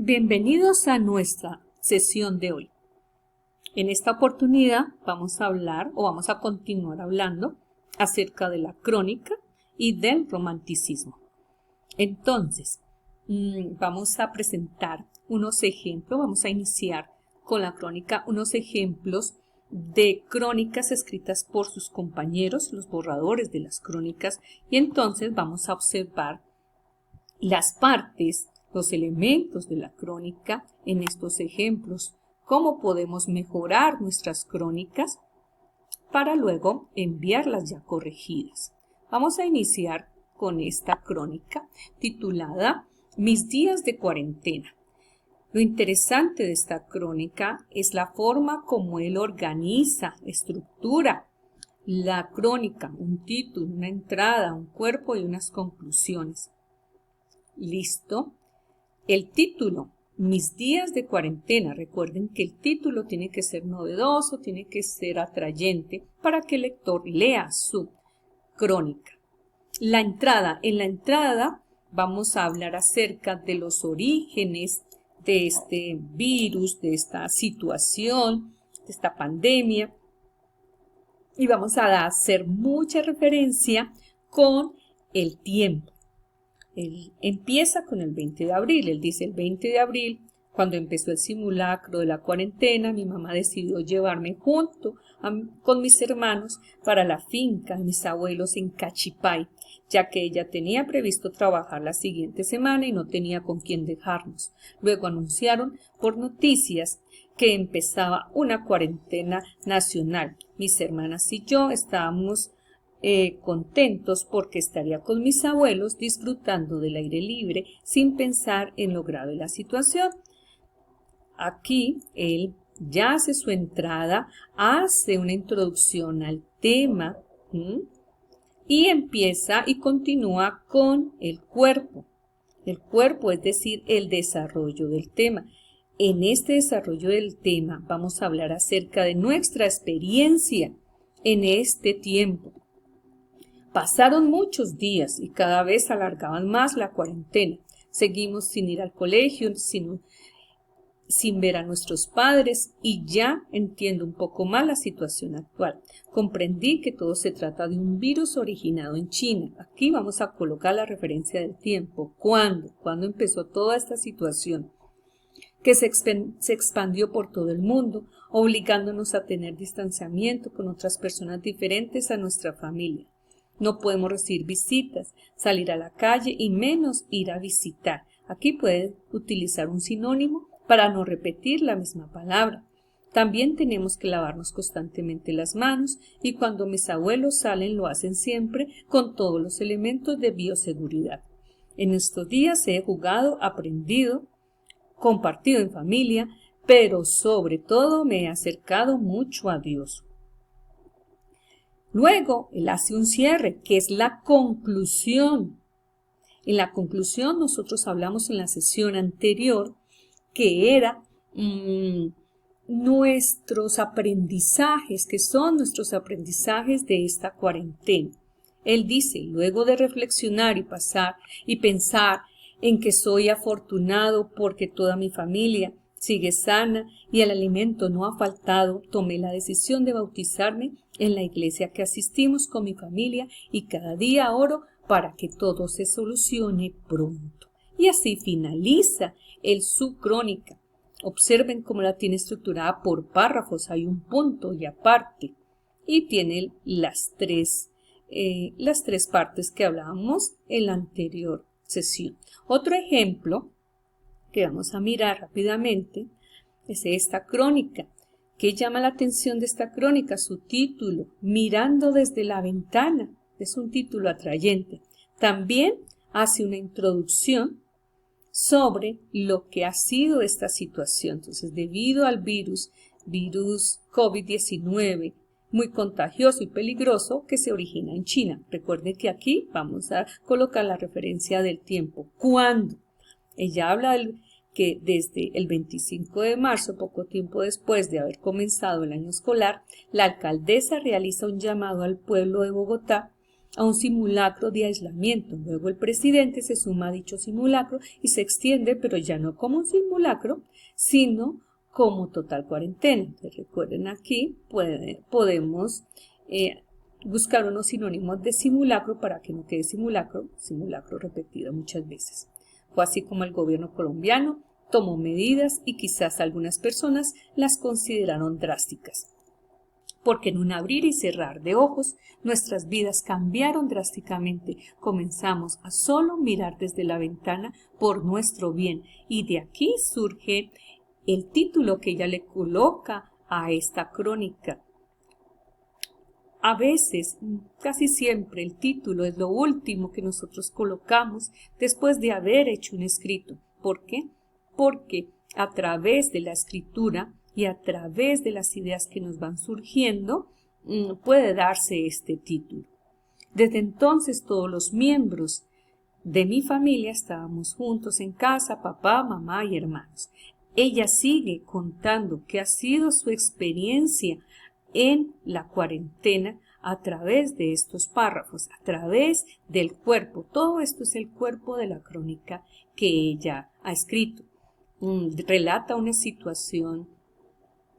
Bienvenidos a nuestra sesión de hoy. En esta oportunidad vamos a continuar hablando acerca de la crónica y del romanticismo. Entonces, vamos a presentar unos ejemplos, vamos a iniciar con la crónica, unos ejemplos de crónicas escritas por sus compañeros, los borradores de las crónicas, y entonces vamos a observar las partes, los elementos de la crónica en estos ejemplos, cómo podemos mejorar nuestras crónicas para luego enviarlas ya corregidas. Vamos a iniciar con esta crónica titulada Mis días de cuarentena. Lo interesante de esta crónica es la forma como él organiza, estructura la crónica, un título, una entrada, un cuerpo y unas conclusiones. ¿Listo? El título, Mis días de cuarentena. Recuerden que el título tiene que ser novedoso, tiene que ser atrayente para que el lector lea su crónica. La entrada. En la entrada vamos a hablar acerca de los orígenes de este virus, de esta situación, de esta pandemia. Y vamos a hacer mucha referencia con el tiempo. Él empieza con el 20 de abril. Él dice el 20 de abril, cuando empezó el simulacro de la cuarentena, mi mamá decidió llevarme junto con mis hermanos para la finca de mis abuelos en Cachipay, ya que ella tenía previsto trabajar la siguiente semana y no tenía con quién dejarnos. Luego anunciaron por noticias que empezaba una cuarentena nacional. Mis hermanas y yo estábamos contentos porque estaría con mis abuelos disfrutando del aire libre sin pensar en lo grave de la situación. Aquí él ya hace su entrada, hace una introducción al tema y empieza y continúa con el cuerpo. El cuerpo, es decir, el desarrollo del tema. En este desarrollo del tema vamos a hablar acerca de nuestra experiencia en este tiempo. Pasaron muchos días y cada vez alargaban más la cuarentena. Seguimos sin ir al colegio, sin ver a nuestros padres y ya entiendo un poco más la situación actual. Comprendí que todo se trata de un virus originado en China. Aquí vamos a colocar la referencia del tiempo. ¿Cuándo empezó toda esta situación? Que se expandió por todo el mundo, obligándonos a tener distanciamiento con otras personas diferentes a nuestra familia. No podemos recibir visitas, salir a la calle y menos ir a visitar. Aquí puede utilizar un sinónimo para no repetir la misma palabra. También tenemos que lavarnos constantemente las manos y cuando mis abuelos salen lo hacen siempre con todos los elementos de bioseguridad. En estos días he jugado, aprendido, compartido en familia, pero sobre todo me he acercado mucho a Dios. Luego, él hace un cierre, que es la conclusión. En la conclusión nosotros hablamos en la sesión anterior que era nuestros aprendizajes, que son nuestros aprendizajes de esta cuarentena. Él dice, luego de reflexionar y pensar en que soy afortunado porque toda mi familia sigue sana y el alimento no ha faltado, tomé la decisión de bautizarme en la iglesia que asistimos con mi familia y cada día oro para que todo se solucione pronto. Y así finaliza su crónica. Observen cómo la tiene estructurada por párrafos, hay un punto y aparte. Y tiene las tres partes que hablábamos en la anterior sesión. Otro ejemplo que vamos a mirar rápidamente es esta crónica. ¿Qué llama la atención de esta crónica? Su título, Mirando desde la ventana. Es un título atrayente. También hace una introducción sobre lo que ha sido esta situación. Entonces, debido al virus COVID-19, muy contagioso y peligroso que se origina en China. Recuerden que aquí vamos a colocar la referencia del tiempo. ¿Cuándo? Ella habla que desde el 25 de marzo, poco tiempo después de haber comenzado el año escolar, la alcaldesa realiza un llamado al pueblo de Bogotá a un simulacro de aislamiento. Luego el presidente se suma a dicho simulacro y se extiende, pero ya no como un simulacro, sino como total cuarentena. Entonces, recuerden aquí, podemos buscar unos sinónimos de simulacro para que no quede simulacro, simulacro repetido muchas veces. Fue así como el gobierno colombiano tomó medidas y quizás algunas personas las consideraron drásticas. Porque en un abrir y cerrar de ojos, nuestras vidas cambiaron drásticamente. Comenzamos a solo mirar desde la ventana por nuestro bien. Y de aquí surge el título que ella le coloca a esta crónica. A veces, casi siempre, el título es lo último que nosotros colocamos después de haber hecho un escrito. ¿Por qué? Porque a través de la escritura y a través de las ideas que nos van surgiendo, puede darse este título. Desde entonces todos los miembros de mi familia estábamos juntos en casa, papá, mamá y hermanos. Ella sigue contando qué ha sido su experiencia en la cuarentena a través de estos párrafos, a través del cuerpo. Todo esto es el cuerpo de la crónica que ella ha escrito. Relata una situación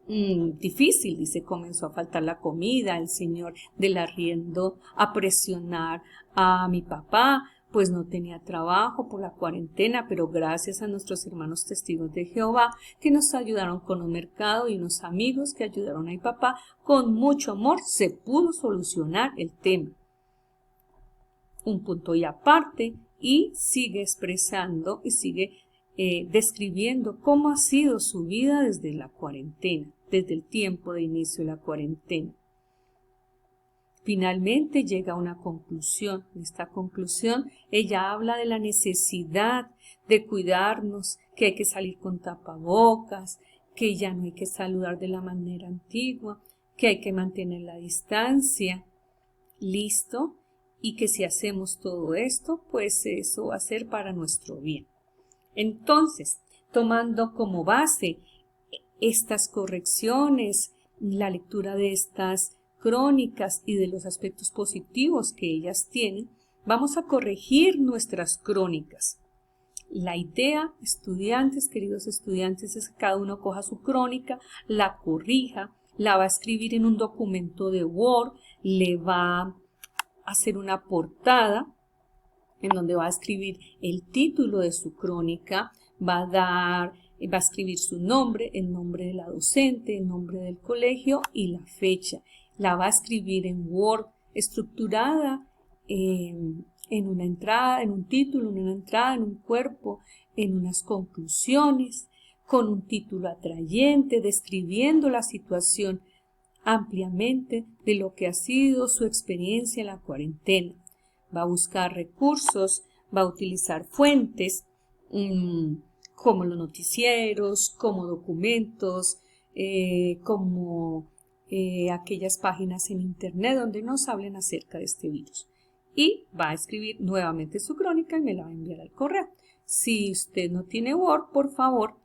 difícil, dice, comenzó a faltar la comida, el señor del arriendo a presionar a mi papá, pues no tenía trabajo por la cuarentena, pero gracias a nuestros hermanos testigos de Jehová que nos ayudaron con un mercado y unos amigos que ayudaron a mi papá, con mucho amor se pudo solucionar el tema. Un punto y aparte, y sigue expresando y sigue describiendo cómo ha sido su vida desde la cuarentena, desde el tiempo de inicio de la cuarentena. Finalmente llega a una conclusión. En esta conclusión ella habla de la necesidad de cuidarnos, que hay que salir con tapabocas, que ya no hay que saludar de la manera antigua, que hay que mantener la distancia. ¿Listo? Y que si hacemos todo esto, pues eso va a ser para nuestro bien. Entonces, tomando como base estas correcciones, la lectura de estas crónicas y de los aspectos positivos que ellas tienen, vamos a corregir nuestras crónicas. La idea, estudiantes, queridos estudiantes, es que cada uno coja su crónica, la corrija, la va a escribir en un documento de Word, le va a hacer una portada en donde va a escribir el título de su crónica, va a escribir su nombre, el nombre de la docente, el nombre del colegio y la fecha. La va a escribir en Word, estructurada en una entrada, en un título, en una entrada, en un cuerpo, en unas conclusiones, con un título atrayente, describiendo la situación ampliamente de lo que ha sido su experiencia en la cuarentena. Va a buscar recursos, va a utilizar fuentes como los noticieros, como documentos, como aquellas páginas en internet donde nos hablen acerca de este virus. Y va a escribir nuevamente su crónica y me la va a enviar al correo. Si usted no tiene Word, por favor,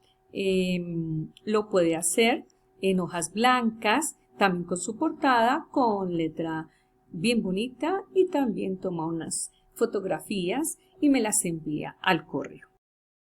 lo puede hacer en hojas blancas, también con su portada, con letra bien bonita, y también toma unas fotografías y me las envía al correo.